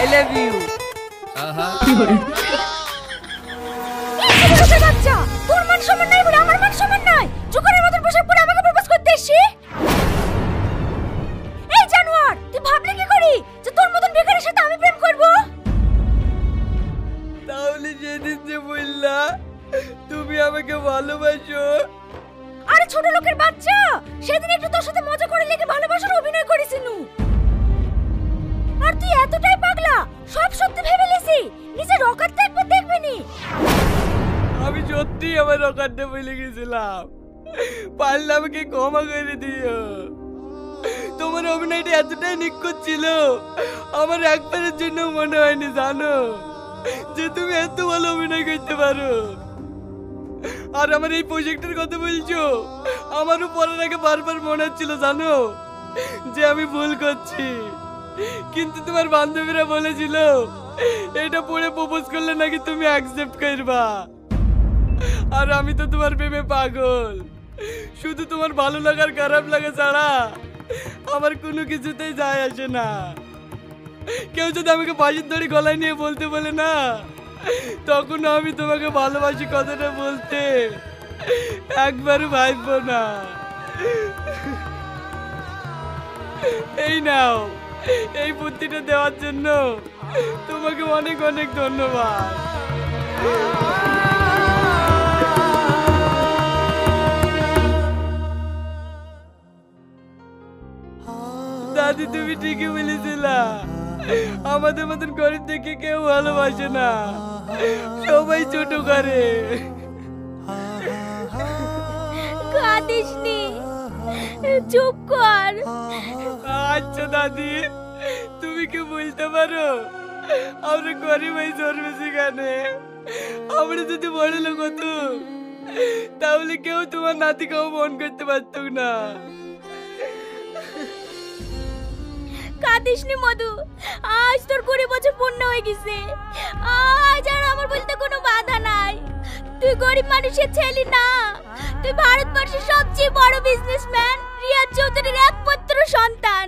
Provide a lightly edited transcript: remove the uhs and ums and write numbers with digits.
I love you. বাচ্চা তোর মান সম্মান নাই বলে আমার মান সম্মান নাই। জোকারের মতন পোশাক পরে আমাকে প্রপোজ করতে এসছি। এই জানোয়ার তুই ভাবলি কি করি যে তোর মতন বেকারের সাথে আমি প্রেম করব? তাহলে যেদিন যে বললা তুমি আমাকে ভালোবাসো। আরে ছোট লোকের বাচ্চা, সেদিন একটু তোর সাথে মজা করে লেগে ভালোবাসার অভিনয় করেছিনু। আর তুই এতটাই পাগলা সব সত্যি ভেবে লেছি, নিজে রকার দেখবে দেখবিনি। আমি সত্যি আমার রকারটা ভুলে গেছিলাম, পারলে আমাকে ক্ষমা করে দিও। তোমার অভিনয়টা এতটাই নিখুঁত ছিল আমার একবারের জন্য মনে হয়নি জানো যে তুমি এত ভালো অভিনয় করতে পারো। আর আমার এই প্রজেক্টের কথা বলছো, আমারও পড়ার আগে বারবার মনে হচ্ছিল জানো যে আমি ভুল করছি, কিন্তু তোমার বান্ধবীরা বলেছিল এটা পড়ে প্রপোজ করলে নাকি তুমি অ্যাকসেপ্ট করবা। আর আমি তো তোমার প্রেমে পাগল, শুধু তোমার ভালো লাগার খারাপ লাগা ছাড়া আমার কোনো কিছুতেই যায় আসে না। কেউ যদি আমাকে বাঁশির দড়ি গলায় নিয়ে বলতে বলে না, তখন আমি তোমাকে ভালোবাসি কথাটা বলতে একবারও ভাববো না। এই নাও, এই বুদ্ধিটা দেওয়ার জন্য তোমাকে অনেক অনেক ধন্যবাদ। দাদি তুমি ঠিকই বলেছিলা, আমাদের মতন গরিব দেখে কেউ ভালোবাসে না, সবাই ছোট করে। কাঁদিসনি, চুপ কর। আচ্ছা দাদি, তুমি কি বলতে পারো আমরা গরিব হয়ে জন্মেছি কেনে? আমরা যদি বড় লোক হতো তাহলে কেউ তোমার নাতিকেও মন করতে পারত না। কাঁদিসনি মধু, আজ তোর 20 বছর পূর্ণ হয়ে গেছে। আজ আর আমার বলতে কোনো বাধা নাই। তুই গরিব মানুষের ছেলে না, তুই ভারতবর্ষের সবচেয়ে বড় বিজনেসম্যান রিয়াজ চৌধুরীর একমাত্র সন্তান।